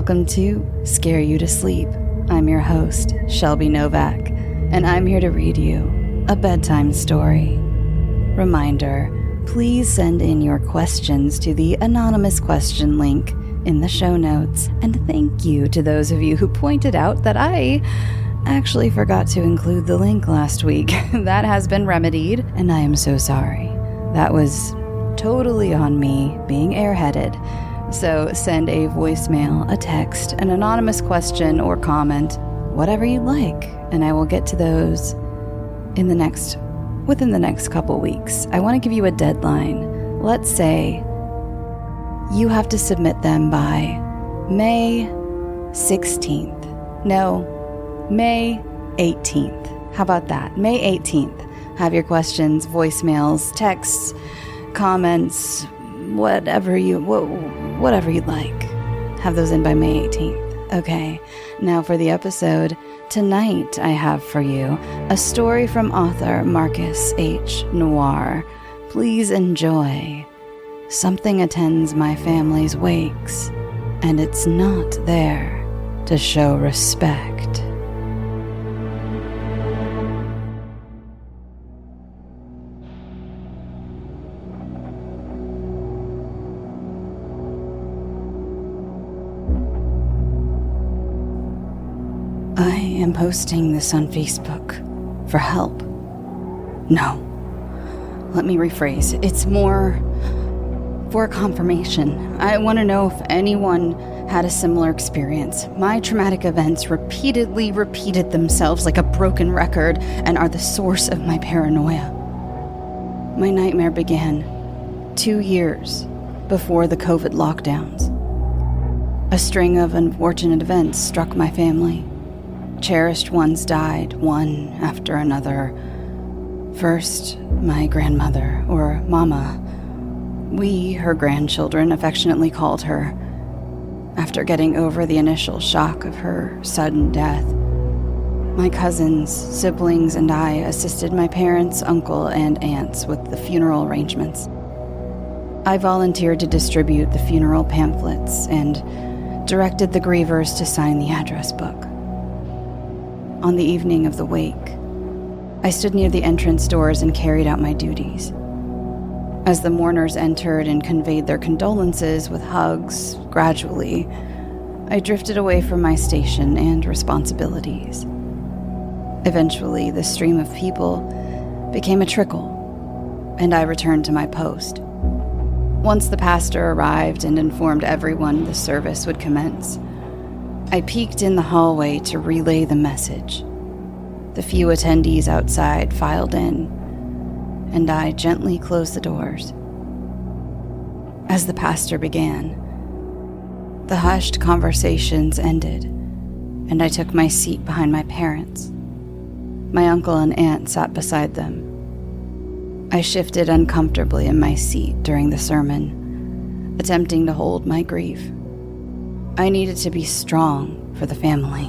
Welcome to Scare You to Sleep. I'm your host, Shelby Novak, and I'm here to read you a bedtime story. Reminder, please send in your questions to the anonymous question link in the show notes. And thank you to those of you who pointed out that I actually forgot to include the link last week. That has been remedied, and I am so sorry. That was totally on me being airheaded. So send a voicemail, a text, an anonymous question or comment, whatever you'd like, and I will get to those within the next couple weeks. I want to give you a deadline. Let's say you have to submit them by May 16th. No, May 18th. How about that? May 18th. Have your questions, voicemails, texts, comments, whatever you'd like. Have those in by May 18th. Okay, now for the episode. Tonight I have for you a story from author Marcus H. Noir. Please enjoy. Something attends my family's wakes, and it's not there to show respect. I am posting this on Facebook for help. No, let me rephrase. It's more for confirmation. I want to know if anyone had a similar experience. My traumatic events repeatedly repeated themselves like a broken record and are the source of my paranoia. My nightmare began 2 years before the COVID lockdowns. A string of unfortunate events struck my family. Cherished ones died, one after another. First, my grandmother, or Mama. We, her grandchildren, affectionately called her, after getting over the initial shock of her sudden death. My cousins, siblings, and I assisted my parents, uncle, and aunts with the funeral arrangements. I volunteered to distribute the funeral pamphlets and directed the grievers to sign the address book. On the evening of the wake, I stood near the entrance doors and carried out my duties. As the mourners entered and conveyed their condolences with hugs, gradually, I drifted away from my station and responsibilities. Eventually, the stream of people became a trickle, and I returned to my post. Once the pastor arrived and informed everyone the service would commence, I peeked in the hallway to relay the message. The few attendees outside filed in, and I gently closed the doors. As the pastor began, the hushed conversations ended, and I took my seat behind my parents. My uncle and aunt sat beside them. I shifted uncomfortably in my seat during the sermon, attempting to hold my grief. I needed to be strong for the family.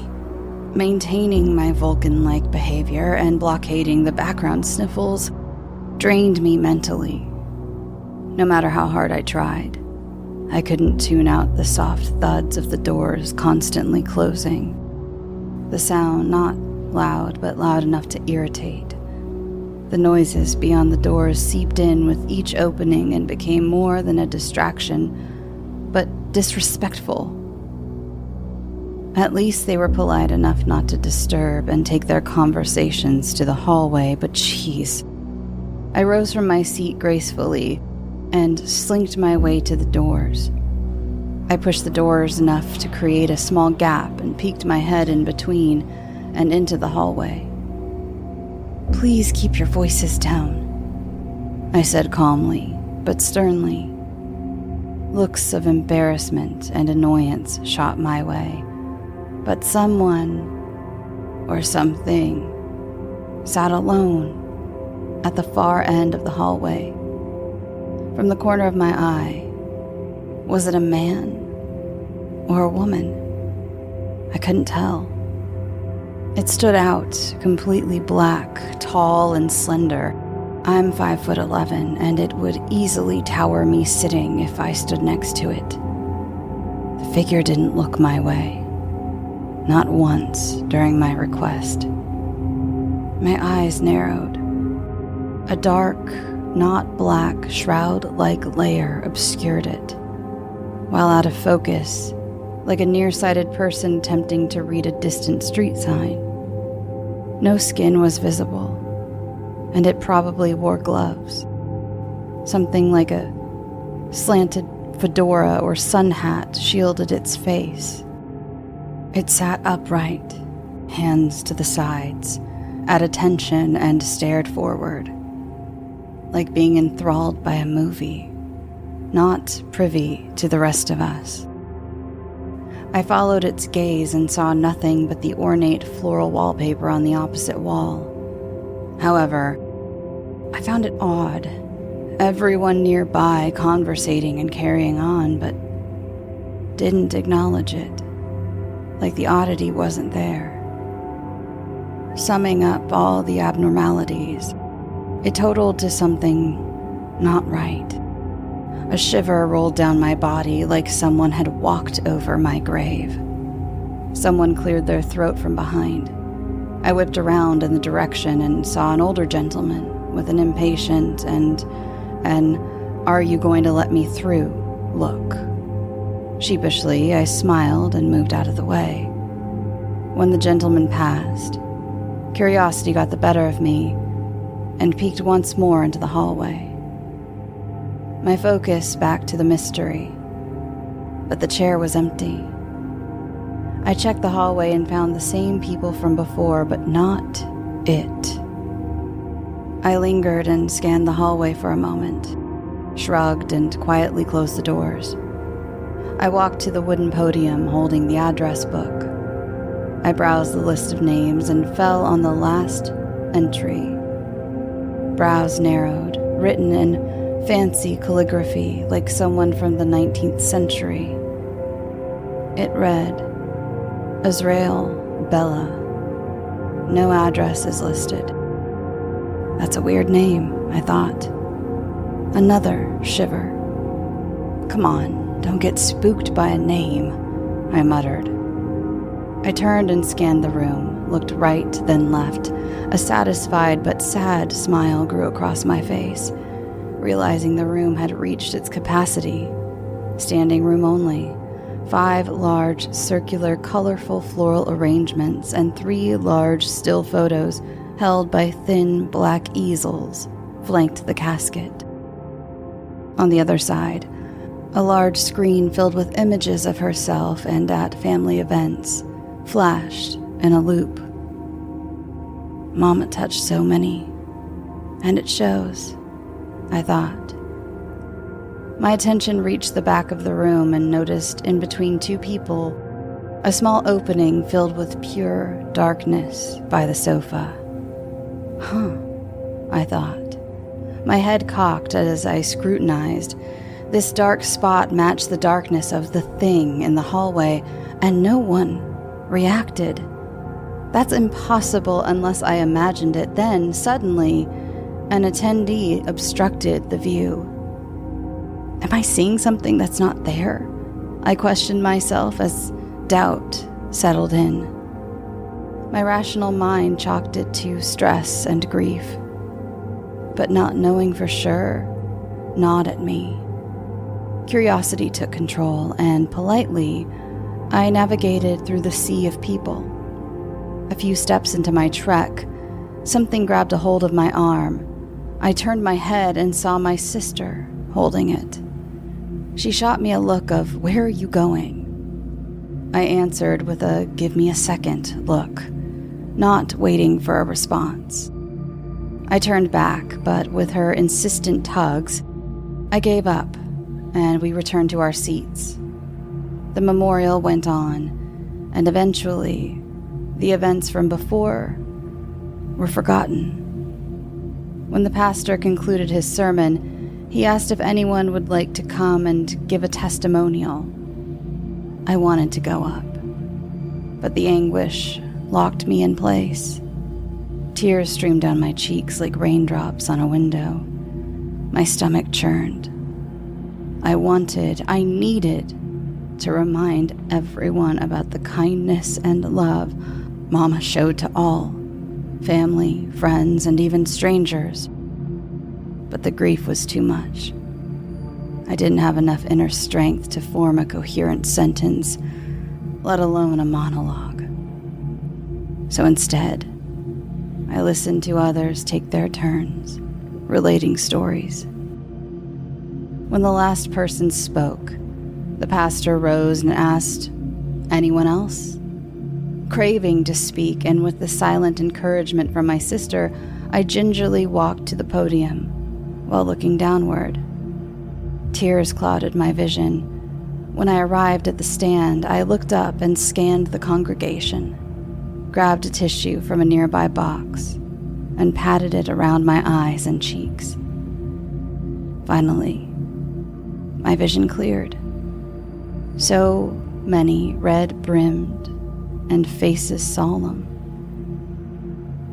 Maintaining my Vulcan-like behavior and blockading the background sniffles drained me mentally. No matter how hard I tried, I couldn't tune out the soft thuds of the doors constantly closing. The sound not loud, but loud enough to irritate. The noises beyond the doors seeped in with each opening and became more than a distraction, but disrespectful. At least they were polite enough not to disturb and take their conversations to the hallway, but jeez. I rose from my seat gracefully and slinked my way to the doors. I pushed the doors enough to create a small gap and peeked my head in between and into the hallway. "Please keep your voices down," I said calmly, but sternly. Looks of embarrassment and annoyance shot my way. But someone, or something, sat alone at the far end of the hallway. From the corner of my eye, was it a man or a woman? I couldn't tell. It stood out, completely black, tall and slender. I'm 5'11", and it would easily tower me sitting if I stood next to it. The figure didn't look my way. Not once during my request. My eyes narrowed. A dark, not black, shroud-like layer obscured it, while out of focus, like a nearsighted person attempting to read a distant street sign. No skin was visible, and it probably wore gloves. Something like a slanted fedora or sun hat shielded its face. It sat upright, hands to the sides, at attention and stared forward, like being enthralled by a movie, not privy to the rest of us. I followed its gaze and saw nothing but the ornate floral wallpaper on the opposite wall. However, I found it odd. Everyone nearby conversating and carrying on, but didn't acknowledge it, like the oddity wasn't there. Summing up all the abnormalities, it totaled to something not right. A shiver rolled down my body like someone had walked over my grave. Someone cleared their throat from behind. I whipped around in the direction and saw an older gentleman with an impatient and an "Are you going to let me through?" look. Sheepishly, I smiled and moved out of the way. When the gentleman passed, curiosity got the better of me and peeked once more into the hallway. My focus back to the mystery, but the chair was empty. I checked the hallway and found the same people from before, but not it. I lingered and scanned the hallway for a moment, shrugged and quietly closed the doors. I walked to the wooden podium holding the address book. I browsed the list of names and fell on the last entry. Brows narrowed, written in fancy calligraphy like someone from the 19th century. It read, Azrael Bella. No address is listed. That's a weird name, I thought. Another shiver. Come on, don't get spooked by a name, I muttered. I turned and scanned the room, looked right, then left. A satisfied but sad smile grew across my face, realizing the room had reached its capacity. Standing room only. 5 large, circular, colorful floral arrangements and 3 large still photos held by thin black easels flanked the casket. On the other side, a large screen filled with images of herself and at family events flashed in a loop. Mama touched so many, and it shows, I thought. My attention reached the back of the room and noticed in between 2 people a small opening filled with pure darkness by the sofa. I thought. My head cocked as I scrutinized. This dark spot matched the darkness of the thing in the hallway, and no one reacted. That's impossible unless I imagined it. Then, suddenly, an attendee obstructed the view. Am I seeing something that's not there? I questioned myself as doubt settled in. My rational mind chalked it to stress and grief, but not knowing for sure gnawed at me. Curiosity took control, and politely, I navigated through the sea of people. A few steps into my trek, something grabbed a hold of my arm. I turned my head and saw my sister holding it. She shot me a look of, "Where are you going?" I answered with a "give me a second" look, not waiting for a response. I turned back, but with her insistent tugs, I gave up, and we returned to our seats. The memorial went on, and eventually, the events from before were forgotten. When the pastor concluded his sermon, he asked if anyone would like to come and give a testimonial. I wanted to go up, but the anguish locked me in place. Tears streamed down my cheeks like raindrops on a window. My stomach churned. I needed to remind everyone about the kindness and love Mama showed to all, family, friends, and even strangers. But the grief was too much. I didn't have enough inner strength to form a coherent sentence, let alone a monologue. So instead, I listened to others take their turns, relating stories. When the last person spoke, the pastor rose and asked, "Anyone else?" Craving to speak, and with the silent encouragement from my sister, I gingerly walked to the podium while looking downward. Tears clouded my vision. When I arrived at the stand, I looked up and scanned the congregation, grabbed a tissue from a nearby box, and patted it around my eyes and cheeks. Finally, my vision cleared. So many red-brimmed and faces solemn.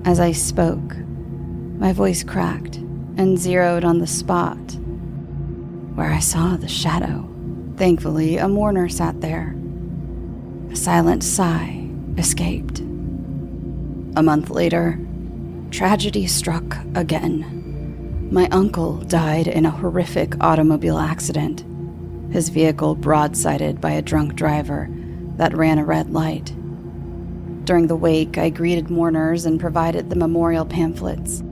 As I spoke, my voice cracked and zeroed on the spot where I saw the shadow. Thankfully, a mourner sat there. A silent sigh escaped. A month later, tragedy struck again. My uncle died in a horrific automobile accident, his vehicle broadsided by a drunk driver that ran a red light. During the wake, I greeted mourners and provided the memorial pamphlets.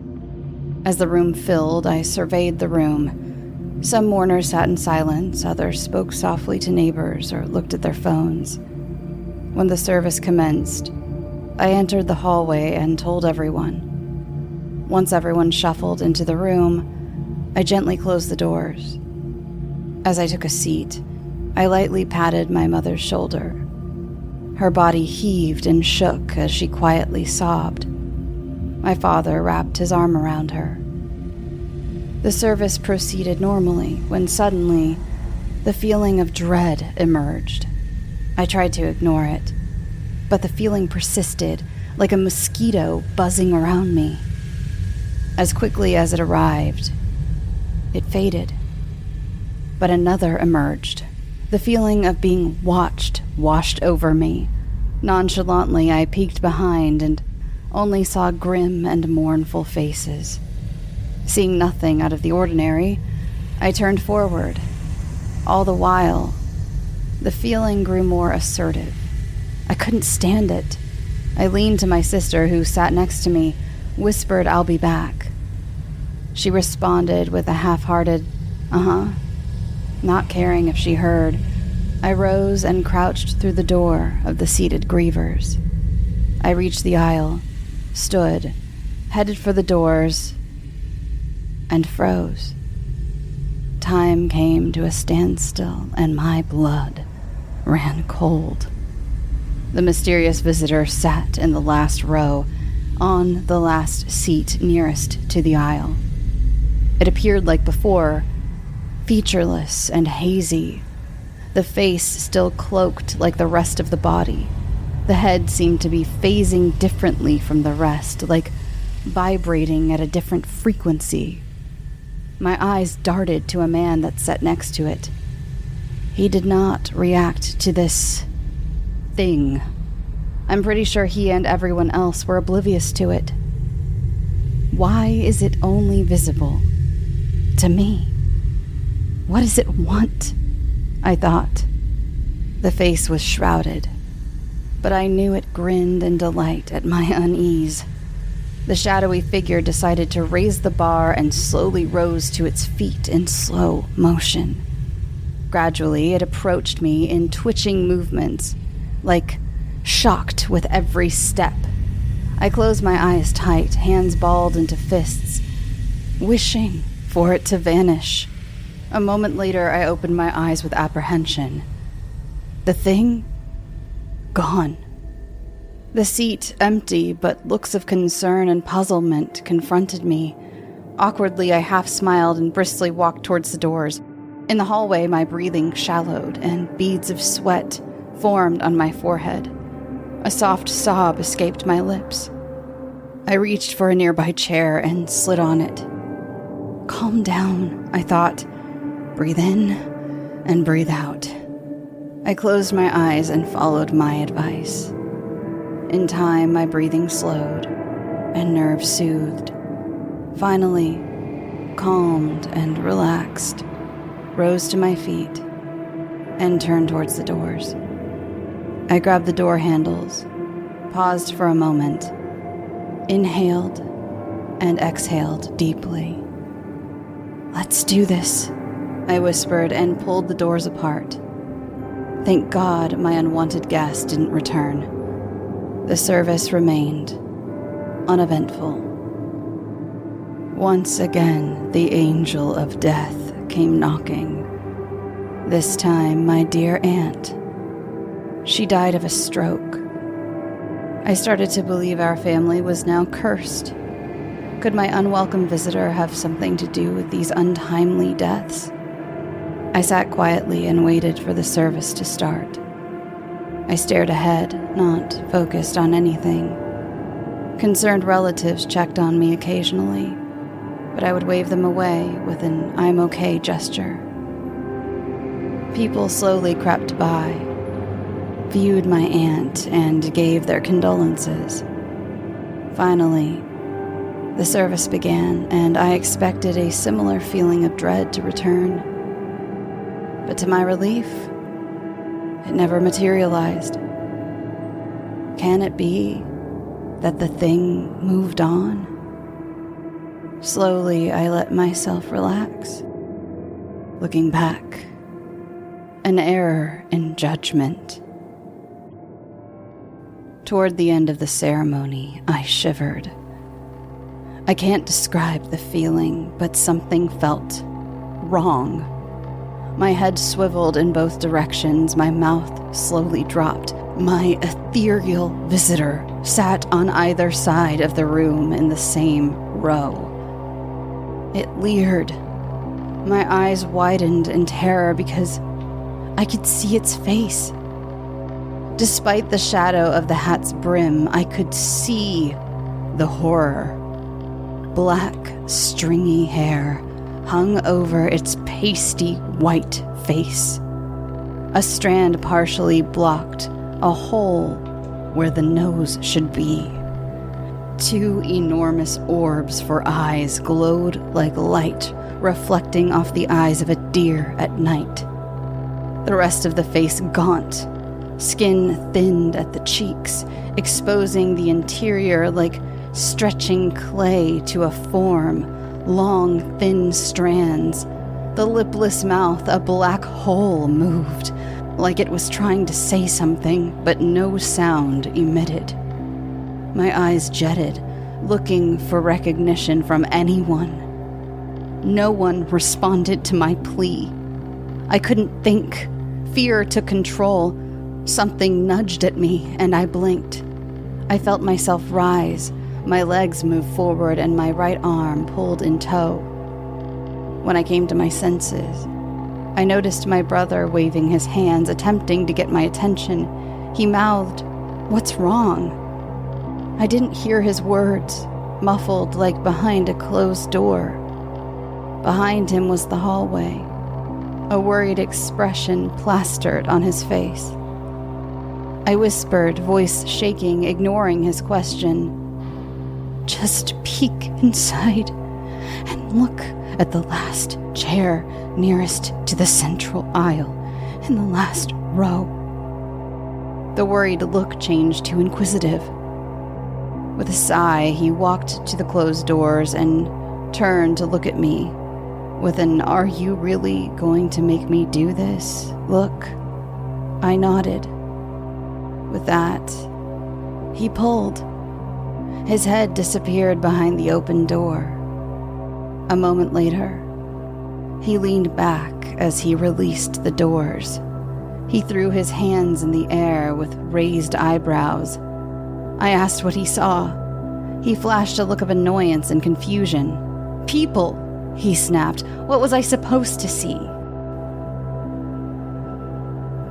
As the room filled, I surveyed the room. Some mourners sat in silence, others spoke softly to neighbors or looked at their phones. When the service commenced, I entered the hallway and told everyone. Once everyone shuffled into the room, I gently closed the doors. As I took a seat, I lightly patted my mother's shoulder. Her body heaved and shook as she quietly sobbed. My father wrapped his arm around her. The service proceeded normally when suddenly the feeling of dread emerged. I tried to ignore it, but the feeling persisted, like a mosquito buzzing around me. As quickly as it arrived, it faded. But another emerged. The feeling of being watched washed over me. Nonchalantly, I peeked behind and only saw grim and mournful faces. Seeing nothing out of the ordinary, I turned forward. All the while, the feeling grew more assertive. I couldn't stand it. I leaned to my sister, who sat next to me, whispered, "I'll be back." She responded with a half-hearted, "Uh-huh," not caring if she heard. I rose and crouched through the door of the seated grievers. I reached the aisle, stood, headed for the doors, and froze. Time came to a standstill, and my blood ran cold. The mysterious visitor sat in the last row, on the last seat nearest to the aisle. It appeared like before, featureless and hazy, the face still cloaked like the rest of the body. The head seemed to be phasing differently from the rest, like vibrating at a different frequency. My eyes darted to a man that sat next to it. He did not react to this thing. I'm pretty sure he and everyone else were oblivious to it. Why is it only visible to me? What does it want? I thought. The face was shrouded, but I knew it grinned in delight at my unease. The shadowy figure decided to raise the bar and slowly rose to its feet in slow motion. Gradually, it approached me in twitching movements, like shocked with every step. I closed my eyes tight, hands balled into fists, wishing for it to vanish. A moment later, I opened my eyes with apprehension. The thing? Gone. The seat empty, but looks of concern and puzzlement confronted me. Awkwardly, I half smiled and briskly walked towards the doors. In the hallway, my breathing shallowed, and beads of sweat formed on my forehead. A soft sob escaped my lips. I reached for a nearby chair and slid on it. Calm down, I thought. Breathe in and breathe out. I closed my eyes and followed my advice. In time, my breathing slowed and nerves soothed. Finally, calmed and relaxed, rose to my feet and turned towards the doors. I grabbed the door handles, paused for a moment, inhaled and exhaled deeply. "Let's do this," I whispered and pulled the doors apart. Thank God my unwanted guest didn't return. The service remained uneventful. Once again, the angel of death came knocking. This time, my dear aunt. She died of a stroke. I started to believe our family was now cursed. Could my unwelcome visitor have something to do with these untimely deaths? I sat quietly and waited for the service to start. I stared ahead, not focused on anything. Concerned relatives checked on me occasionally, but I would wave them away with an "I'm okay" gesture. People slowly crept by, viewed my aunt, and gave their condolences. Finally, the service began, and I expected a similar feeling of dread to return. But to my relief, it never materialized. Can it be that the thing moved on? Slowly, I let myself relax. Looking back, an error in judgment. Toward the end of the ceremony, I shivered. I can't describe the feeling, but something felt wrong. My head swiveled in both directions, my mouth slowly dropped. My ethereal visitor sat on either side of the room in the same row. It leered. My eyes widened in terror because I could see its face. Despite the shadow of the hat's brim, I could see the horror. Black, stringy hair hung over its pasty white face. A strand partially blocked a hole where the nose should be. Two enormous orbs for eyes glowed like light, reflecting off the eyes of a deer at night. The rest of the face gaunt, skin thinned at the cheeks, exposing the interior like stretching clay to a form, long, thin strands. The lipless mouth, a black hole, moved, like it was trying to say something, but no sound emitted. My eyes jetted, looking for recognition from anyone. No one responded to my plea. I couldn't think. Fear took control. Something nudged at me, and I blinked. I felt myself rise. My legs moved forward, and my right arm pulled in tow. When I came to my senses, I noticed my brother waving his hands, attempting to get my attention. He mouthed, "What's wrong?" I didn't hear his words, muffled like behind a closed door. Behind him was the hallway, a worried expression plastered on his face. I whispered, voice shaking, ignoring his question. "Just peek inside and look at the last chair nearest to the central aisle in the last row." The worried look changed to inquisitive. With a sigh, he walked to the closed doors and turned to look at me with an "Are you really going to make me do this?" look. I nodded. With that, he pulled. His head disappeared behind the open door. A moment later, he leaned back as he released the doors. He threw his hands in the air with raised eyebrows. I asked what he saw. He flashed a look of annoyance and confusion. "People!" he snapped. "What was I supposed to see?"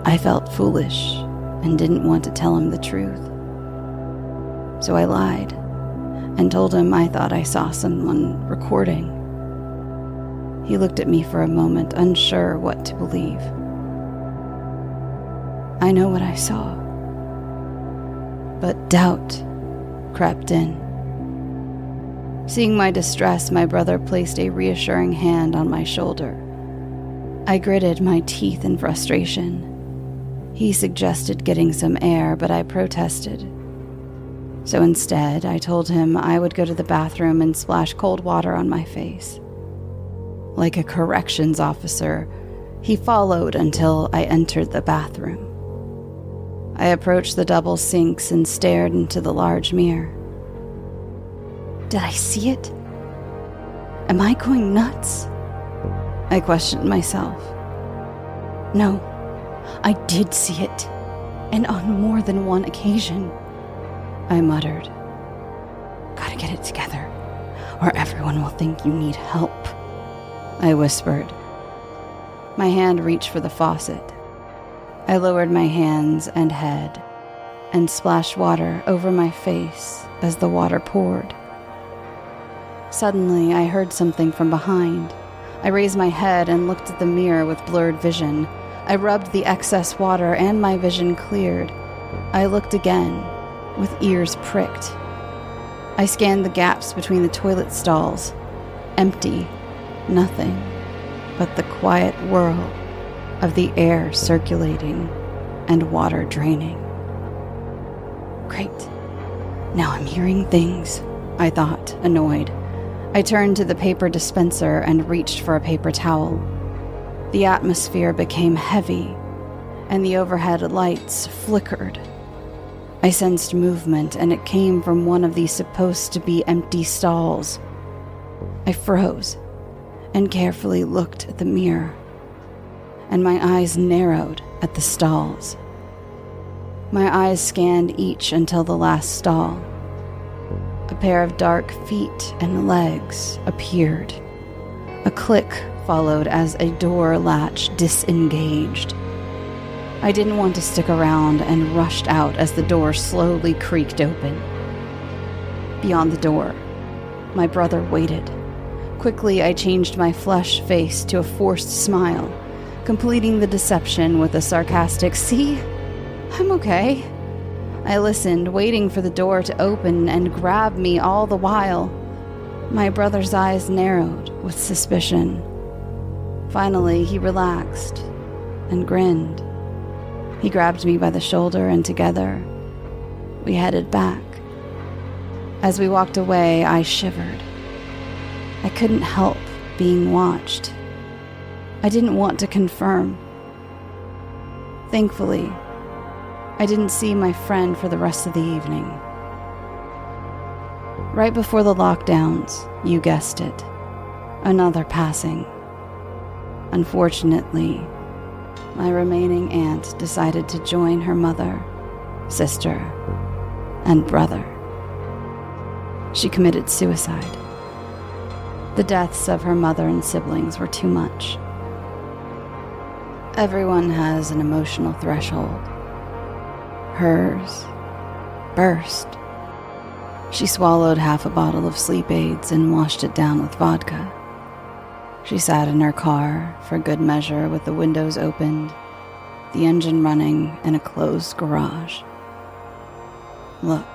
I felt foolish and didn't want to tell him the truth. So I lied and told him I thought I saw someone recording. He looked at me for a moment, unsure what to believe. I know what I saw. But doubt crept in. Seeing my distress, my brother placed a reassuring hand on my shoulder. I gritted my teeth in frustration. He suggested getting some air, but I protested. So instead, I told him I would go to the bathroom and splash cold water on my face. Like a corrections officer, he followed until I entered the bathroom. I approached the double sinks and stared into the large mirror. Did I see it? Am I going nuts? I questioned myself. No, I did see it, and on more than one occasion. I muttered. Gotta get it together, or everyone will think you need help. I whispered. My hand reached for the faucet. I lowered my hands and head and splashed water over my face as the water poured. Suddenly, I heard something from behind. I raised my head and looked at the mirror with blurred vision. I rubbed the excess water and my vision cleared. I looked again, with ears pricked. I scanned the gaps between the toilet stalls. Empty, nothing but the quiet whirl of the air circulating and water draining. Great. Now I'm hearing things, I thought, annoyed. I turned to the paper dispenser and reached for a paper towel. The atmosphere became heavy, and the overhead lights flickered. I sensed movement, and it came from one of these supposed to be empty stalls. I froze and carefully looked at the mirror, and my eyes narrowed at the stalls. My eyes scanned each until the last stall. A pair of dark feet and legs appeared. A click followed as a door latch disengaged. I didn't want to stick around and rushed out as the door slowly creaked open. Beyond the door, my brother waited. Quickly, I changed my flushed face to a forced smile, completing the deception with a sarcastic, "See? I'm okay." I listened, waiting for the door to open and grab me all the while. My brother's eyes narrowed with suspicion. Finally, he relaxed and grinned. He grabbed me by the shoulder, and together, we headed back. As we walked away, I shivered. I couldn't help being watched. I didn't want to confirm. Thankfully, I didn't see my friend for the rest of the evening. Right before the lockdowns, you guessed it, another passing. Unfortunately, my remaining aunt decided to join her mother, sister, and brother. She committed suicide. The deaths of her mother and siblings were too much. Everyone has an emotional threshold. Hers burst. She swallowed half a bottle of sleep aids and washed it down with vodka. She sat in her car, for good measure, with the windows opened, the engine running, in a closed garage. Look,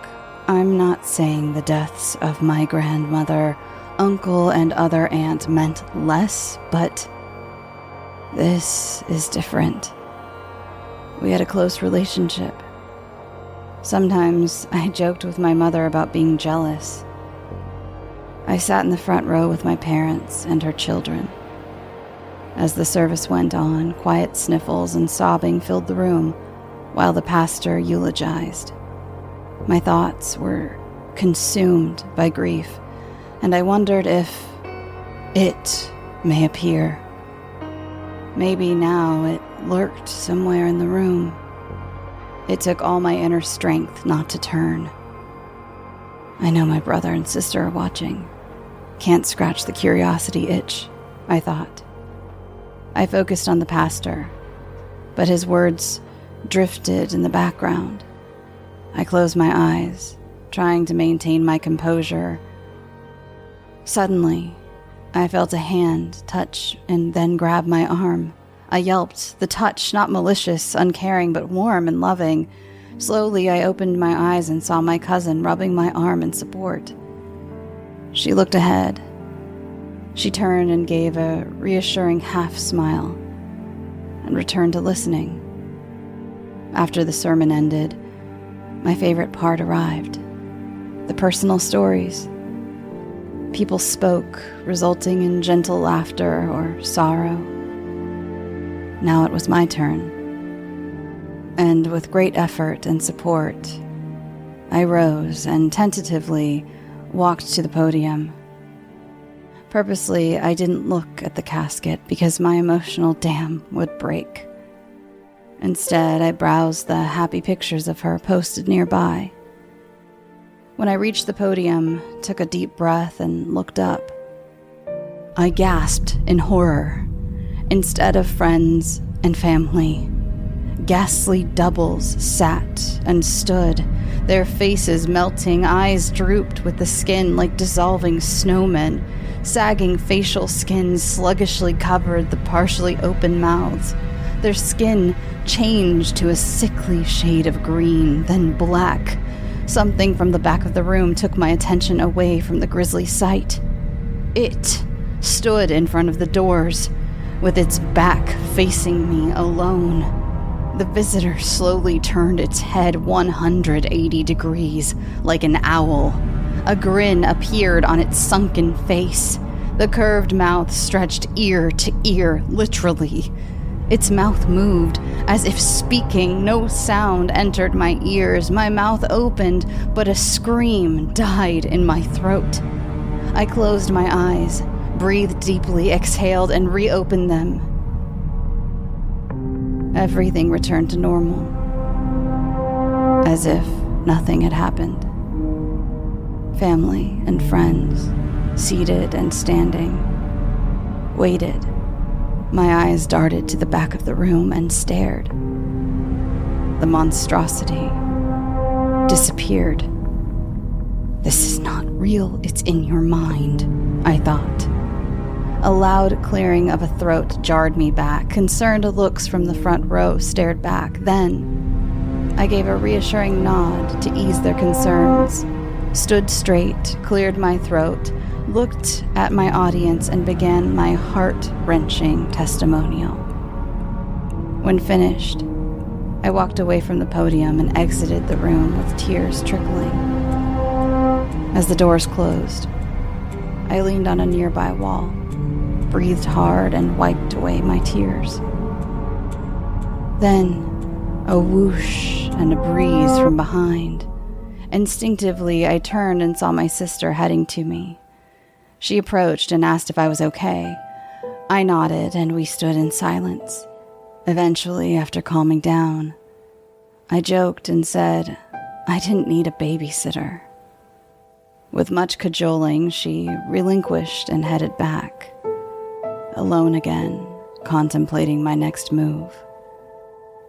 I'm not saying the deaths of my grandmother, uncle, and other aunt meant less, but this is different. We had a close relationship. Sometimes I joked with my mother about being jealous. I sat in the front row with my parents and her children. As the service went on, quiet sniffles and sobbing filled the room while the pastor eulogized. My thoughts were consumed by grief, and I wondered if it may appear. Maybe now it lurked somewhere in the room. It took all my inner strength not to turn. I know my brother and sister are watching. Can't scratch the curiosity itch, I thought. I focused on the pastor, but his words drifted in the background. I closed my eyes, trying to maintain my composure. Suddenly, I felt a hand touch and then grab my arm. I yelped, the touch not malicious, uncaring, but warm and loving. Slowly, I opened my eyes and saw my cousin rubbing my arm in support. She looked ahead. She turned and gave a reassuring half-smile and returned to listening. After the sermon ended, my favorite part arrived. The personal stories. People spoke, resulting in gentle laughter or sorrow. Now it was my turn. And with great effort and support, I rose and tentatively walked to the podium. Purposely, I didn't look at the casket because my emotional dam would break. Instead, I browsed the happy pictures of her posted nearby. When I reached the podium, took a deep breath and looked up. I gasped in horror. Instead of friends and family, ghastly doubles sat and stood, their faces melting, eyes drooped with the skin like dissolving snowmen. Sagging facial skins sluggishly covered the partially open mouths. Their skin changed to a sickly shade of green, then black. Something from the back of the room took my attention away from the grisly sight. It stood in front of the doors, with its back facing me alone. The visitor slowly turned its head 180 degrees, like an owl. A grin appeared on its sunken face. The curved mouth stretched ear to ear, literally. Its mouth moved, as if speaking. No sound entered my ears. My mouth opened, but a scream died in my throat. I closed my eyes, breathed deeply, exhaled, and reopened them. Everything returned to normal, as if nothing had happened. Family and friends, seated and standing, waited. My eyes darted to the back of the room and stared. The monstrosity disappeared. This is not real, it's in your mind, I thought. A loud clearing of a throat jarred me back. Concerned looks from the front row stared back. Then, I gave a reassuring nod to ease their concerns, stood straight, cleared my throat, looked at my audience, and began my heart-wrenching testimonial. When finished, I walked away from the podium and exited the room with tears trickling. As the doors closed, I leaned on a nearby wall, breathed hard, and wiped away my tears. Then, a whoosh and a breeze from behind. Instinctively, I turned and saw my sister heading to me. She approached and asked if I was okay. I nodded, and we stood in silence. Eventually, after calming down, I joked and said I didn't need a babysitter. With much cajoling, she relinquished and headed back. Alone again, contemplating my next move.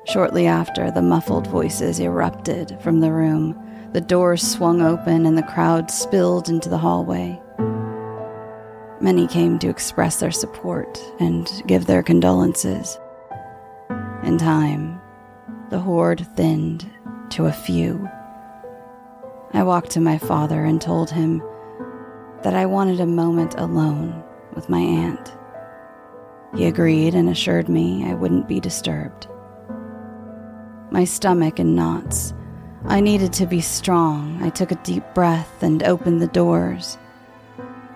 Shortly after, the muffled voices erupted from the room. The doors swung open and the crowd spilled into the hallway. Many came to express their support and give their condolences. In time, the horde thinned to a few. I walked to my father and told him that I wanted a moment alone with my aunt. He agreed and assured me I wouldn't be disturbed. My stomach in knots. I needed to be strong. I took a deep breath and opened the doors.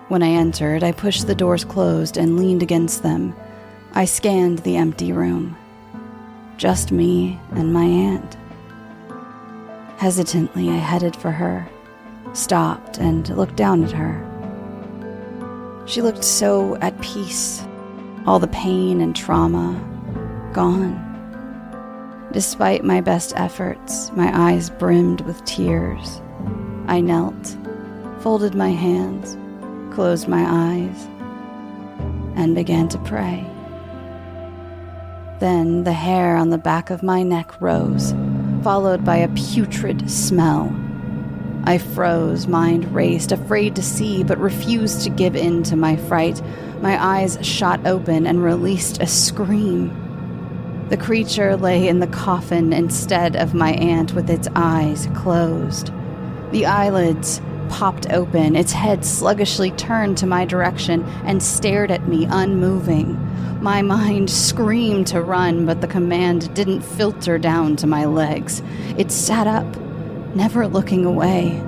When I entered, I pushed the doors closed and leaned against them. I scanned the empty room. Just me and my aunt. Hesitantly, I headed for her, stopped, and looked down at her. She looked so at peace, all the pain and trauma gone. Despite my best efforts, my eyes brimmed with tears. I knelt, folded my hands, closed my eyes, and began to pray. Then the hair on the back of my neck rose, followed by a putrid smell. I froze, mind raced, afraid to see, but refused to give in to my fright. My eyes shot open and released a scream. The creature lay in the coffin instead of my aunt with its eyes closed. The eyelids popped open, its head sluggishly turned to my direction and stared at me unmoving. My mind screamed to run, but the command didn't filter down to my legs. It sat up, never looking away.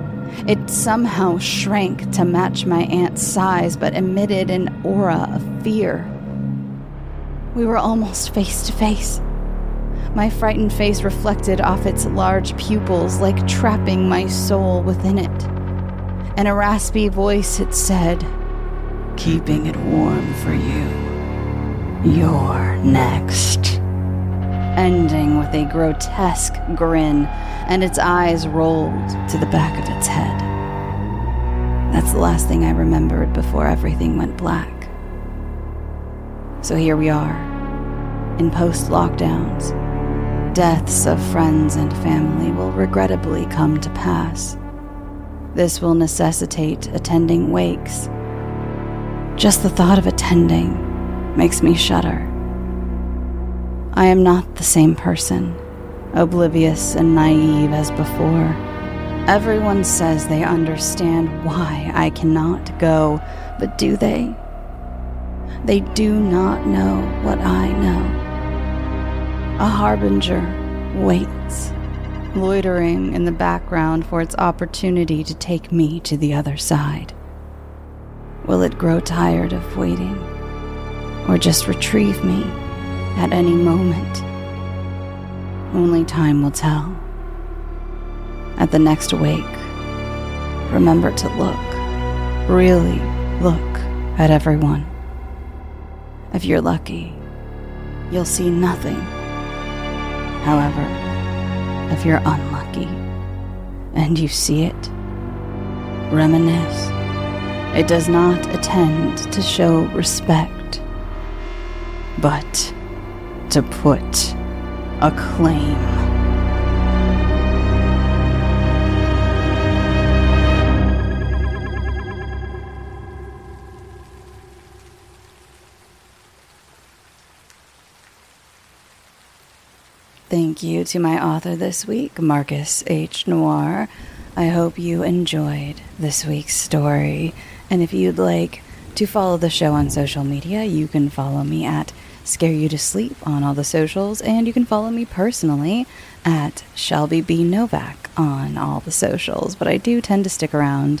It somehow shrank to match my aunt's size, but emitted an aura of fear. We were almost face to face. My frightened face reflected off its large pupils like trapping my soul within it. In a raspy voice it said, "Keeping it warm for you. You're next." Ending with a grotesque grin, and its eyes rolled to the back of its head. That's the last thing I remembered before everything went black. So here we are, in post-lockdowns. Deaths of friends and family will regrettably come to pass. This will necessitate attending wakes. Just the thought of attending makes me shudder. I am not the same person, oblivious and naive as before. Everyone says they understand why I cannot go, but do they? They do not know what I know. A harbinger waits, loitering in the background for its opportunity to take me to the other side. Will it grow tired of waiting, or just retrieve me at any moment? Only time will tell. At the next wake, remember to look, really look at everyone. If you're lucky, you'll see nothing. However, if you're unlucky and you see it, reminisce. It does not attend to show respect, but to put a claim. Thank you to my author this week, Marcus H. Noir. I hope you enjoyed this week's story. And if you'd like to follow the show on social media, you can follow me at scareyoutosleep on all the socials, and you can follow me personally at Shelby B. Novak on all the socials. But I do tend to stick around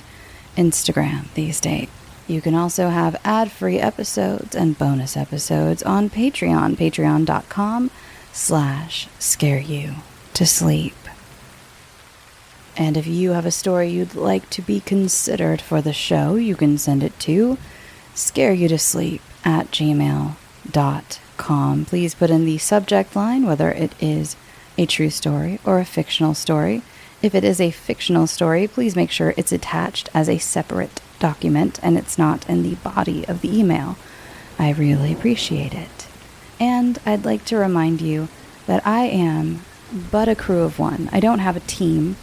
Instagram these days. You can also have ad-free episodes and bonus episodes on Patreon, patreon.com/scareyoutosleep. And if you have a story you'd like to be considered for the show, you can send it to scareyoutosleep@gmail.com. Please put in the subject line whether it is a true story or a fictional story. If it is a fictional story, please make sure it's attached as a separate document and it's not in the body of the email. I really appreciate it. And I'd like to remind you that I am but a crew of one. I don't have a team.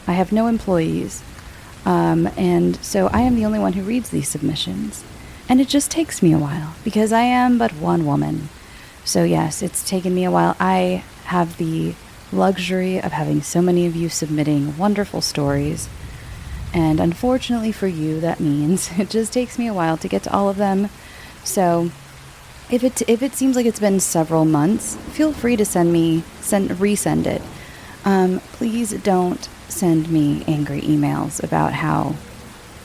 I have no employees. And so I am the only one who reads these submissions. And it just takes me a while because I am but one woman. So yes, it's taken me a while. I have the luxury of having so many of you submitting wonderful stories. And unfortunately for you, that means it just takes me a while to get to all of them. So if it seems like it's been several months, feel free to resend it. Please don't send me angry emails about how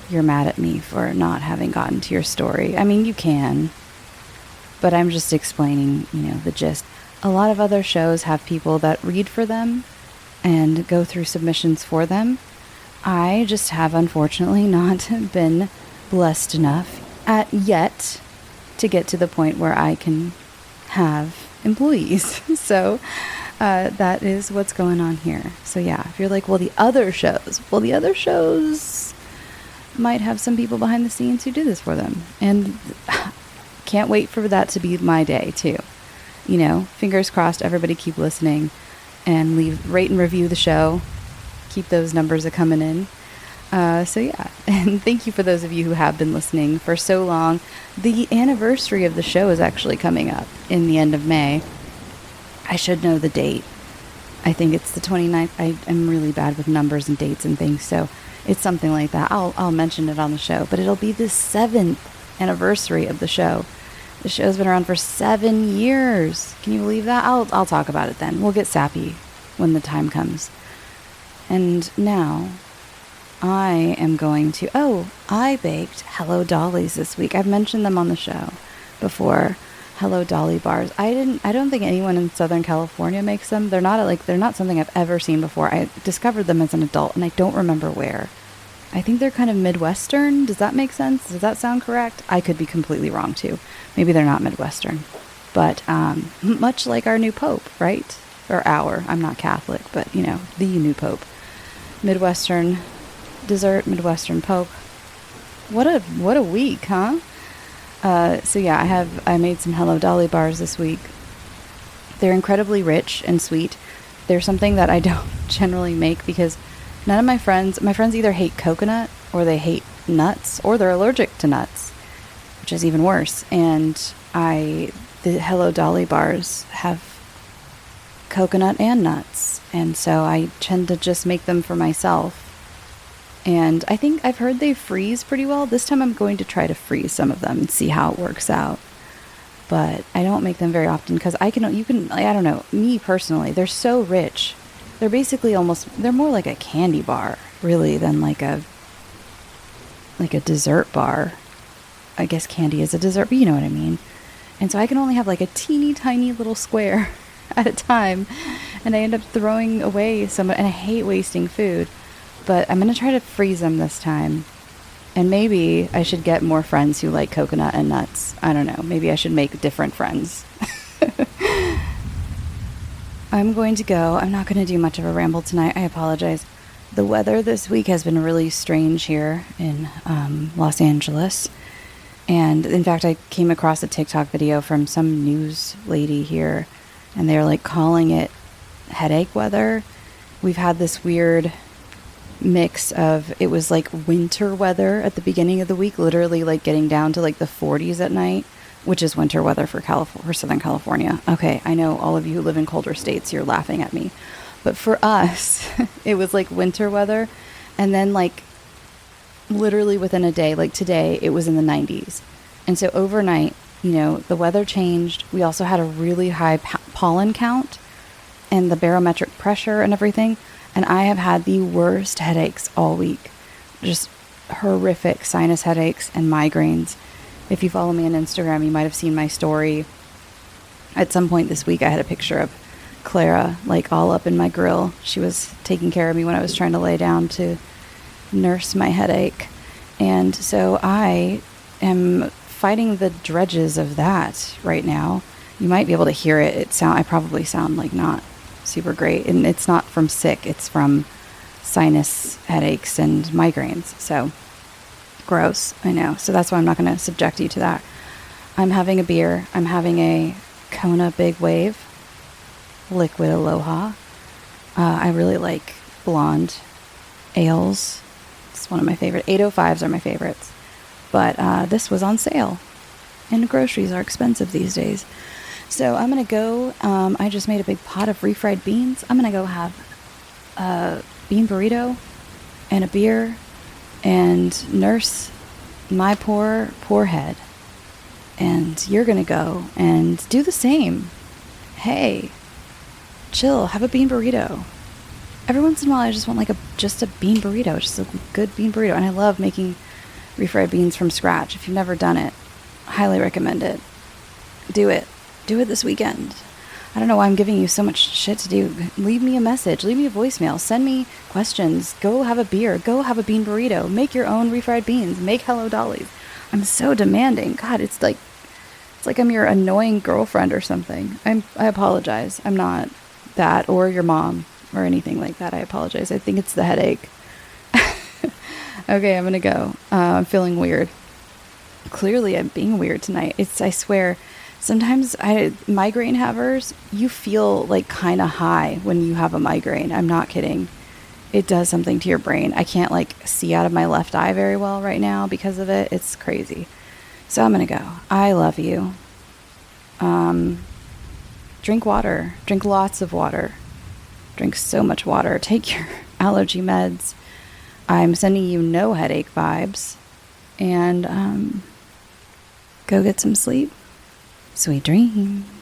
you're mad at me for not having gotten to your story. I mean, you can, but I'm just explaining, the gist. A lot of other shows have people that read for them and go through submissions for them. I just have, unfortunately, not been blessed enough yet to get to the point where I can have employees. So that is what's going on here. So yeah, if you're like, the other shows might have some people behind the scenes who do this for them. And can't wait for that to be my day too. Fingers crossed, everybody keep listening and rate and review the show. Keep those numbers coming in. So yeah, and thank you for those of you who have been listening for so long. The anniversary of the show is actually coming up in the end of May. I should know the date. I think it's the 29th. I am really bad with numbers and dates and things, so it's something like that. I'll mention it on the show, but it'll be the 7th anniversary of the show. The show's been around for 7 years. Can you believe that? I'll talk about it then. We'll get sappy when the time comes. And now I am going to... Oh, I baked Hello Dollies this week. I've mentioned them on the show before. Hello Dolly bars. I don't think anyone in Southern California makes them. They're not something I've ever seen before. I discovered them as an adult and I don't remember where. I think they're kind of Midwestern. Does that make sense? Does that sound correct? I could be completely wrong too. Maybe they're not Midwestern. But much like our new Pope, right? Or I'm not Catholic, but the new Pope. Midwestern dessert, Midwestern Pope. What a week, huh? So yeah, I made some Hello Dolly bars this week. They're incredibly rich and sweet. They're something that I don't generally make because none of my friends either hate coconut or they hate nuts or they're allergic to nuts, which is even worse. And the Hello Dolly bars have coconut and nuts. And so I tend to just make them for myself. And I think I've heard they freeze pretty well. This time I'm going to try to freeze some of them and see how it works out. But I don't make them very often because I don't know, me personally, they're so rich. They're basically they're more like a candy bar, really, than like a dessert bar. I guess candy is a dessert, but you know what I mean. And so I can only have like a teeny tiny little square at a time. And I end up throwing away some, and I hate wasting food. But I'm going to try to freeze them this time. And maybe I should get more friends who like coconut and nuts. I don't know. Maybe I should make different friends. I'm going to go. I'm not going to do much of a ramble tonight. I apologize. The weather this week has been really strange here in Los Angeles. And in fact, I came across a TikTok video from some news lady here. And they're like calling it headache weather. We've had this weird mix of, it was like winter weather at the beginning of the week, literally like getting down to like the 40s at night, which is winter weather for Southern California. Okay, I know all of you who live in colder states, you're laughing at me. But for us, it was like winter weather. And then like literally within a day, like today, it was in the 90s. And so overnight, the weather changed. We also had a really high pollen count and the barometric pressure and everything. And I have had the worst headaches all week. Just horrific sinus headaches and migraines. If you follow me on Instagram, you might have seen my story. At some point this week, I had a picture of Clara, like all up in my grill. She was taking care of me when I was trying to lay down to nurse my headache. And so I am fighting the dredges of that right now. You might be able to hear it. I probably sound like not super great, and it's not from sick, it's from sinus headaches and migraines. So gross, I know. So that's why I'm not going to subject you to that. I'm having a beer. I'm having a Kona Big Wave Liquid Aloha. I really like blonde ales. It's one of my favorite. 805s are my favorites, but this was on sale, and groceries are expensive these days. So I'm going to go, I just made a big pot of refried beans. I'm going to go have a bean burrito and a beer and nurse my poor head. And you're going to go and do the same. Hey, chill, have a bean burrito. Every once in a while, I just want just a bean burrito, just a good bean burrito. And I love making refried beans from scratch. If you've never done it, highly recommend it. Do it. Do it this weekend. I don't know why I'm giving you so much shit to do. Leave me a message. Leave me a voicemail. Send me questions. Go have a beer. Go have a bean burrito. Make your own refried beans. Make Hello Dollies. I'm so demanding. God, it's like I'm your annoying girlfriend or something. I apologize. I'm not that, or your mom or anything like that. I apologize. I think it's the headache. Okay, I'm gonna go. I'm feeling weird. Clearly, I'm being weird tonight. I swear. Sometimes migraine havers, you feel like kind of high when you have a migraine. I'm not kidding. It does something to your brain. I can't see out of my left eye very well right now because of it. It's crazy. So I'm going to go. I love you. drink water. Drink lots of water. Drink so much water. Take your allergy meds. I'm sending you no headache vibes. And go get some sleep. Sweet dreams.